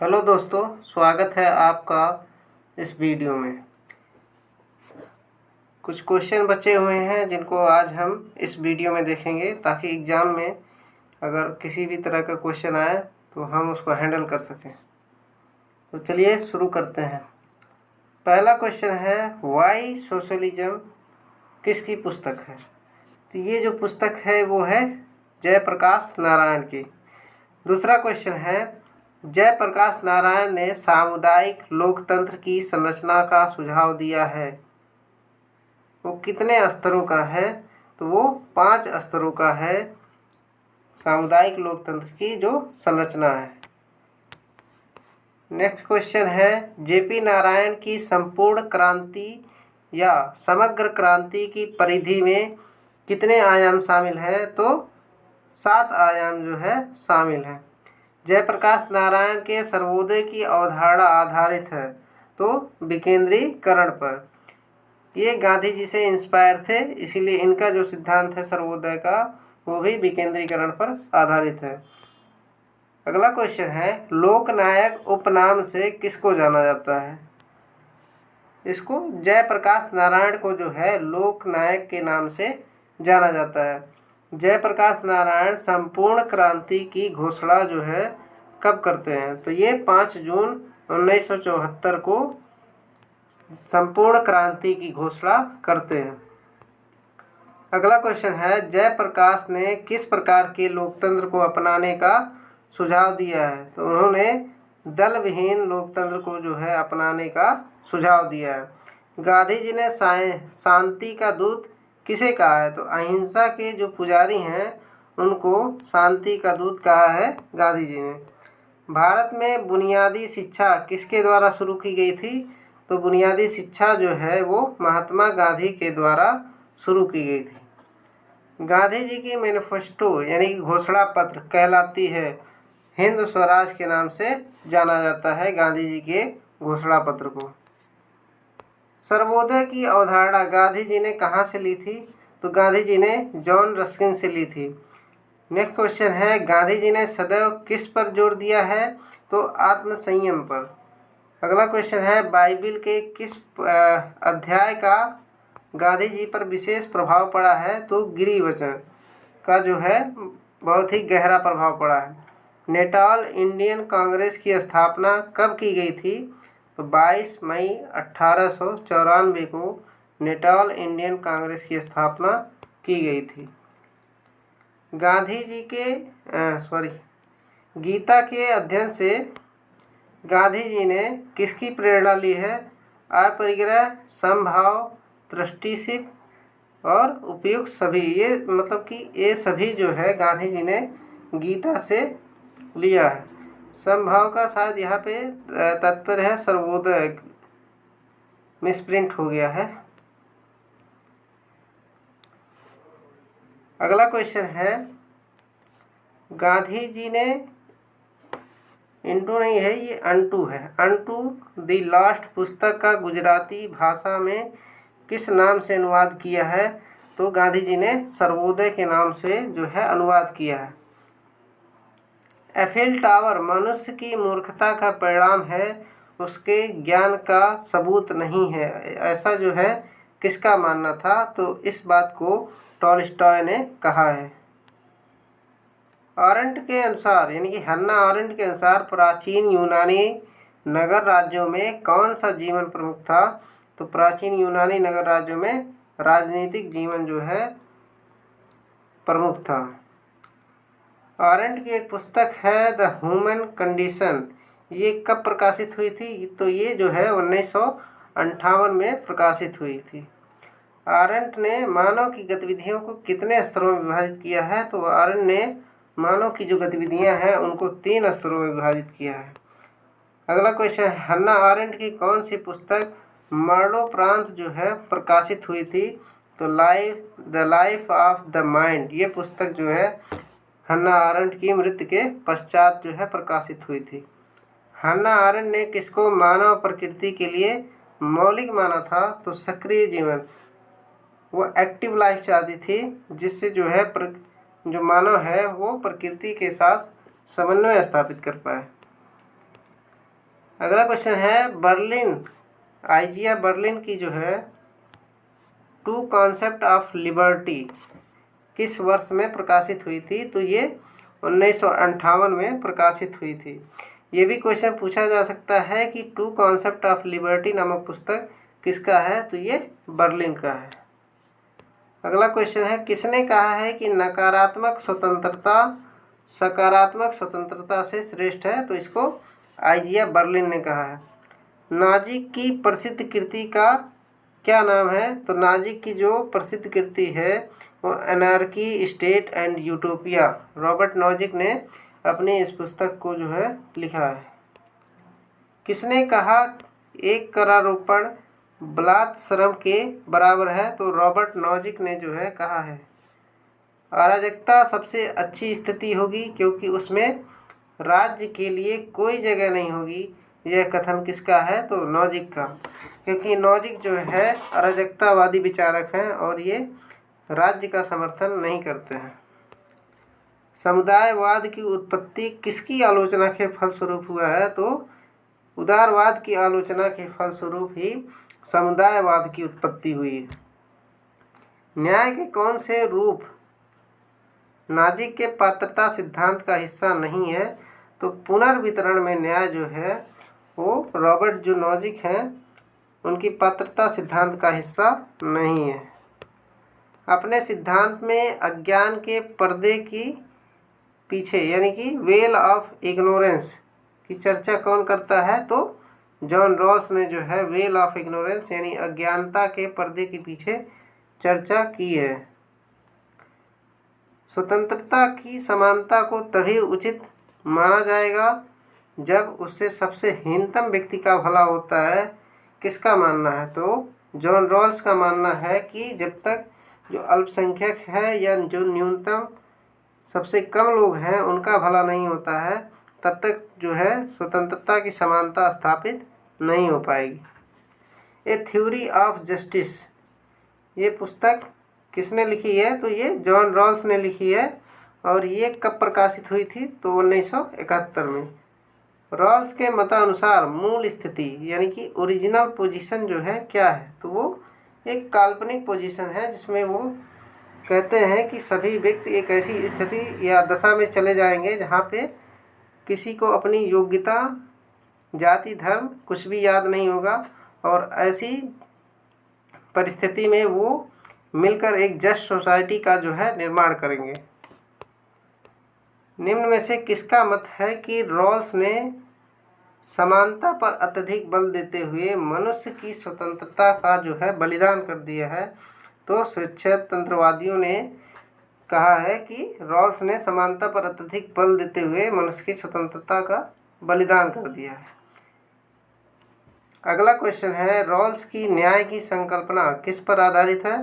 Hello दोस्तों, स्वागत है आपका इस वीडियो में। कुछ क्वेश्चन बचे हुए हैं जिनको आज हम इस वीडियो में देखेंगे ताकि एग्ज़ाम में अगर किसी भी तरह का क्वेश्चन आए तो हम उसको हैंडल कर सकें। तो चलिए शुरू करते हैं। पहला क्वेश्चन है, वाई सोशलिज्म किसकी पुस्तक है? तो ये जो पुस्तक है वो है जयप्रकाश नारायण की। दूसरा क्वेश्चन है, जयप्रकाश नारायण ने सामुदायिक लोकतंत्र की संरचना का सुझाव दिया है, वो कितने स्तरों का है? तो वो 5 स्तरों का है। सामुदायिक लोकतंत्र की जो संरचना है। नेक्स्ट क्वेश्चन है, जेपी नारायण की संपूर्ण क्रांति या समग्र क्रांति की परिधि में कितने आयाम शामिल हैं? तो 7 आयाम जो है शामिल हैं। जयप्रकाश नारायण के सर्वोदय की अवधारणा आधारित है तो विकेंद्रीकरण पर। ये गांधी जी से इंस्पायर थे, इसीलिए इनका जो सिद्धांत है सर्वोदय का वो भी विकेंद्रीकरण पर आधारित है। अगला क्वेश्चन है, लोकनायक उपनाम से किसको जाना जाता है? इसको जयप्रकाश नारायण को जो है लोकनायक के नाम से जाना जाता है। जयप्रकाश नारायण संपूर्ण क्रांति की घोषणा जो है कब करते हैं? तो ये 5 जून 1974 को संपूर्ण क्रांति की घोषणा करते हैं। अगला क्वेश्चन है, जयप्रकाश ने किस प्रकार के लोकतंत्र को अपनाने का सुझाव दिया है? तो उन्होंने दल विहीन लोकतंत्र को जो है अपनाने का सुझाव दिया है। गांधी जी ने शांति का दूत किसे कहा है? तो अहिंसा के जो पुजारी हैं उनको शांति का दूत कहा है गांधी जी ने। भारत में बुनियादी शिक्षा किसके द्वारा शुरू की गई थी? तो बुनियादी शिक्षा जो है वो महात्मा गांधी के द्वारा शुरू की गई थी। गांधी जी की मैनिफेस्टो यानी कि घोषणा पत्र कहलाती है हिंद स्वराज के नाम से जाना जाता है गांधी जी के घोषणा पत्र को। सर्वोदय की अवधारणा गांधी जी ने कहाँ से ली थी? तो गांधी जी ने जॉन रस्किन से ली थी। नेक्स्ट क्वेश्चन है, गांधी जी ने सदैव किस पर जोर दिया है? तो आत्मसंयम पर। अगला क्वेश्चन है, बाइबिल के किस अध्याय का गांधी जी पर विशेष प्रभाव पड़ा है? तो गिरी वचन का जो है बहुत ही गहरा प्रभाव पड़ा है। नेटाल इंडियन कांग्रेस की स्थापना कब की गई थी? तो 22 मई 1894 को नेटाल इंडियन कांग्रेस की स्थापना की गई थी। गांधी जी के गीता के अध्ययन से गांधी जी ने किसकी प्रेरणा ली है? अपरिग्रह, समभाव, ट्रस्टीशिप और उपयुक्त सभी। ये मतलब कि ये सभी जो है गांधी जी ने गीता से लिया है। समभाव का शायद यहाँ पे तात्पर्य है सर्वोदय, मिसप्रिंट हो गया है। अगला क्वेश्चन है, गांधी जी ने इनटू नहीं है, ये अनटू है। अनटू द लास्ट पुस्तक का गुजराती भाषा में किस नाम से अनुवाद किया है? तो गांधी जी ने सर्वोदय के नाम से जो है अनुवाद किया है। एफिल टावर मनुष्य की मूर्खता का परिणाम है, उसके ज्ञान का सबूत नहीं है, ऐसा जो है किसका मानना था? तो इस बात को टॉलस्टॉय ने कहा है। आरंट के अनुसार यानी कि हन्ना आरंट के अनुसार प्राचीन यूनानी नगर राज्यों में कौन सा जीवन प्रमुख था? तो प्राचीन यूनानी नगर राज्यों में राजनीतिक जीवन जो है प्रमुख था। आरंट की एक पुस्तक है द ह्यूमन कंडीशन, ये कब प्रकाशित हुई थी? तो ये जो है 1958 में प्रकाशित हुई थी। आरंट ने मानव की गतिविधियों को कितने स्तरों में विभाजित किया है? तो आरंट ने मानव की जो गतिविधियां हैं उनको 3 स्तरों में विभाजित किया है। अगला क्वेश्चन है, हन्ना आरंट की कौन सी पुस्तक मरणोपरांत जो है प्रकाशित हुई थी? तो the life of the mind, ये पुस्तक जो है हन्ना आरंट की मृत्यु के पश्चात जो है प्रकाशित हुई थी। हन्ना आरंट ने किसको मानव प्रकृति के लिए मौलिक माना था? तो सक्रिय जीवन, वो एक्टिव लाइफ चाहती थी जिससे जो है जो मानव है वो प्रकृति के साथ समन्वय स्थापित कर पाए। अगला क्वेश्चन है बर्लिन, आइजिया बर्लिन की जो है टू कॉन्सेप्ट ऑफ लिबर्टी किस वर्ष में प्रकाशित हुई थी? तो ये 1958 में प्रकाशित हुई थी। ये भी क्वेश्चन पूछा जा सकता है कि टू कॉन्सेप्ट ऑफ लिबर्टी नामक पुस्तक किसका है? तो ये बर्लिन का है। अगला क्वेश्चन है किसने कहा है कि नकारात्मक स्वतंत्रता सकारात्मक स्वतंत्रता से श्रेष्ठ है? तो इसको आइजिया बर्लिन ने कहा है। नाजिक की प्रसिद्ध कृति का क्या नाम है? तो नाजिक की जो प्रसिद्ध कृति है वो anarchy, state and utopia, Robert Nozick ने अपनी इस पुस्तक को जो है लिखा है। किसने कहा एक करारोपण बलात् श्रम के बराबर है? तो रॉबर्ट नॉजिक ने जो है कहा है। अराजकता सबसे अच्छी स्थिति होगी क्योंकि उसमें राज्य के लिए कोई जगह नहीं होगी। यह कथन किसका है? तो नॉजिक का, क्योंकि नॉजिक जो है अराजकतावादी विचारक हैं और ये राज्य का समर्थन नहीं करते हैं। समुदायवाद की उत्पत्ति किसकी आलोचना के फलस्वरूप हुआ है? तो उदारवाद की आलोचना के फलस्वरूप ही समुदायवाद की उत्पत्ति हुई। न्याय के कौन से रूप नाजिक के पात्रता सिद्धांत का हिस्सा नहीं है? तो पुनर्वितरण में न्याय जो है वो रॉबर्ट जो नॉजिक हैं उनकी पात्रता सिद्धांत का हिस्सा नहीं है। अपने सिद्धांत में अज्ञान के पर्दे की पीछे यानी कि वेल ऑफ इग्नोरेंस की चर्चा कौन करता है? तो जॉन रॉल्स ने जो है वेल ऑफ इग्नोरेंस यानी अज्ञानता के पर्दे के पीछे चर्चा की है। स्वतंत्रता की समानता को तभी उचित माना जाएगा जब उससे सबसे हीनतम व्यक्ति का भला होता है। किसका मानना है? तो जॉन रॉल्स का मानना है कि जब तक जो अल्पसंख्यक है या जो न्यूनतम सबसे कम लोग हैं उनका भला नहीं होता है तब तक जो है स्वतंत्रता की समानता स्थापित नहीं हो पाएगी। ए थ्योरी ऑफ जस्टिस, ये पुस्तक किसने लिखी है? तो ये जॉन रॉल्स ने लिखी है और ये कब प्रकाशित हुई थी? तो 1971 में। रॉल्स के मतानुसार मूल स्थिति यानी कि ओरिजिनल पोजीशन जो है क्या है? तो वो एक काल्पनिक पोजीशन है जिसमें वो कहते हैं कि सभी व्यक्ति एक ऐसी स्थिति या दशा में चले जाएंगे जहाँ पे किसी को अपनी योग्यता, जाति, धर्म कुछ भी याद नहीं होगा और ऐसी परिस्थिति में वो मिलकर एक जस्ट सोसाइटी का जो है निर्माण करेंगे। निम्न में से किसका मत है कि रॉल्स ने समानता पर अत्यधिक बल देते हुए मनुष्य की स्वतंत्रता का जो है बलिदान कर दिया है? तो स्वेच्छातंत्रवादियों ने कहा है कि रॉल्स ने समानता पर अत्यधिक बल देते हुए मनुष्य की स्वतंत्रता का बलिदान कर दिया है। अगला क्वेश्चन है रॉल्स की न्याय की संकल्पना किस पर आधारित है?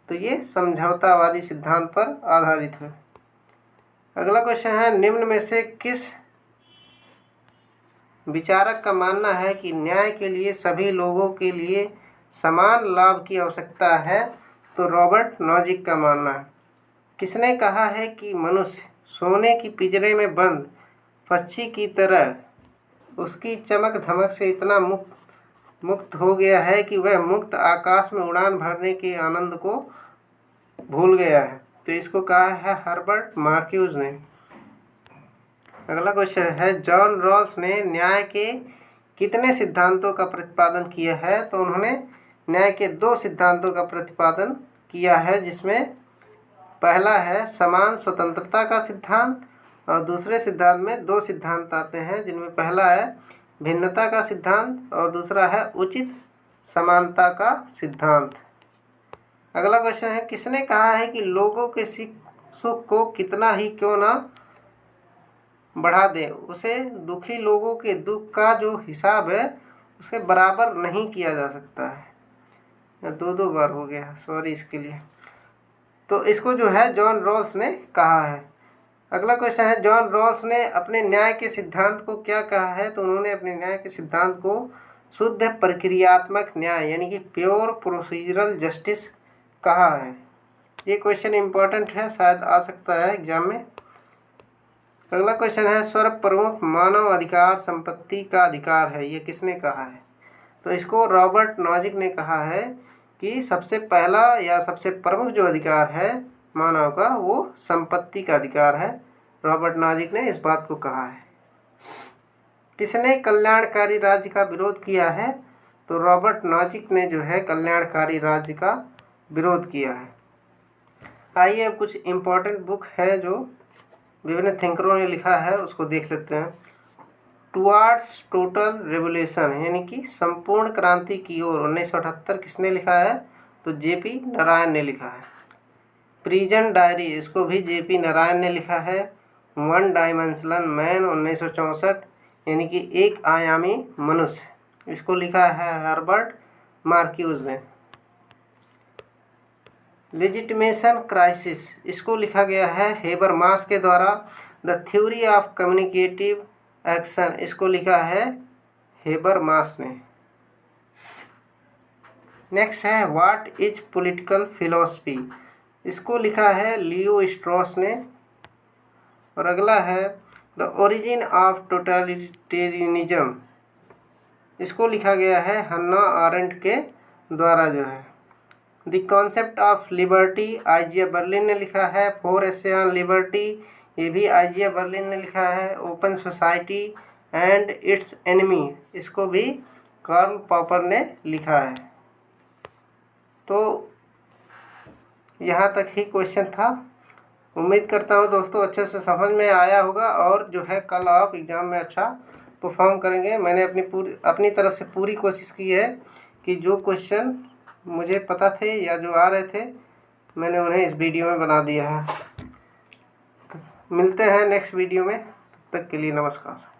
तो ये समझौतावादी सिद्धांत पर आधारित है। अगला क्वेश्चन है निम्न में से किस विचारक का मानना है कि न्याय के लिए सभी लोगों के लिए समान लाभ की आवश्यकता है? तो रॉबर्ट नॉजिक का मानना है। किसने कहा है कि मनुष्य सोने की पिंजरे में बंद पक्षी की तरह उसकी चमक धमक से इतना मुक्त हो गया है कि वह मुक्त आकाश में उड़ान भरने के आनंद को भूल गया है? तो इसको कहा है हर्बर्ट मार्क्यूज ने। अगला क्वेश्चन है जॉन रॉल्स ने न्याय के कितने सिद्धांतों का प्रतिपादन किया है? तो उन्होंने न्याय के 2 सिद्धांतों का प्रतिपादन किया है जिसमें पहला है समान स्वतंत्रता का सिद्धांत और दूसरे सिद्धांत में 2 सिद्धांत आते हैं जिनमें पहला है भिन्नता का सिद्धांत और दूसरा है उचित समानता का सिद्धांत। अगला क्वेश्चन है किसने कहा है कि लोगों के सुख को कितना ही क्यों ना बढ़ा दे उसे दुखी लोगों के दुख का जो हिसाब है उसे बराबर नहीं किया जा सकता है। 2 बार हो गया, सॉरी इसके लिए। तो इसको जो है जॉन रॉल्स ने कहा है। अगला क्वेश्चन है जॉन रॉल्स ने अपने न्याय के सिद्धांत को क्या कहा है? तो उन्होंने अपने न्याय के सिद्धांत को शुद्ध प्रक्रियात्मक न्याय यानी कि प्योर प्रोसीजरल जस्टिस कहा है। ये क्वेश्चन इम्पोर्टेंट है, शायद आ सकता है एग्जाम में। अगला क्वेश्चन है, सर्व प्रमुख मानव अधिकार संपत्ति का अधिकार है, ये किसने कहा है? तो इसको रॉबर्ट नॉजिक ने कहा है कि सबसे पहला या सबसे प्रमुख जो अधिकार है मानव का वो संपत्ति का अधिकार है। रॉबर्ट नॉजिक ने इस बात को कहा है। किसने कल्याणकारी राज्य का विरोध किया है? तो रॉबर्ट नॉजिक ने जो है कल्याणकारी राज्य का विरोध किया है। आइए अब कुछ इम्पोर्टेंट बुक है जो विभिन्न थिंकरों ने लिखा है उसको देख लेते हैं। टुवार्ड्स टोटल रेवोल्यूशन यानी कि संपूर्ण क्रांति की ओर 1978 किसने लिखा है? तो जेपी नारायण ने लिखा है। प्रिजन डायरी इसको भी जेपी नारायण ने लिखा है। वन डायमेंशनल मैन 1964 यानी कि एक आयामी मनुष्य, इसको लिखा है हर्बर्ट मार्क्यूज ने। लेजिटिमेशन क्राइसिस इसको लिखा गया है हेबरमास के द्वारा। The theory of communicative action इसको लिखा है हेबरमास ने। नेक्स्ट है व्हाट इज पॉलिटिकल फिलॉसफी, इसको लिखा है लियो स्ट्रॉस ने। और अगला है द ओरिजिन ऑफ टोटलिटेरियनिज्म, इसको लिखा गया है हन्ना आरेंट के द्वारा जो है। The concept of liberty आइजिया Berlin ने लिखा है। फोर एसे ऑन लिबर्टी ये भी आइजिया बर्लिन ने लिखा है। Open society and it's enemy इसको भी कार्ल पॉपर ने लिखा है। तो यहाँ तक ही क्वेश्चन था। उम्मीद करता हूँ दोस्तों अच्छे से समझ में आया होगा और जो है कल आप एग्ज़ाम में अच्छा परफॉर्म करेंगे। मैंने अपनी तरफ से पूरी कोशिश की है कि जो क्वेश्चन मुझे पता थे या जो आ रहे थे मैंने उन्हें इस वीडियो में बना दिया है। मिलते हैं नेक्स्ट वीडियो में, तब तक के लिए नमस्कार।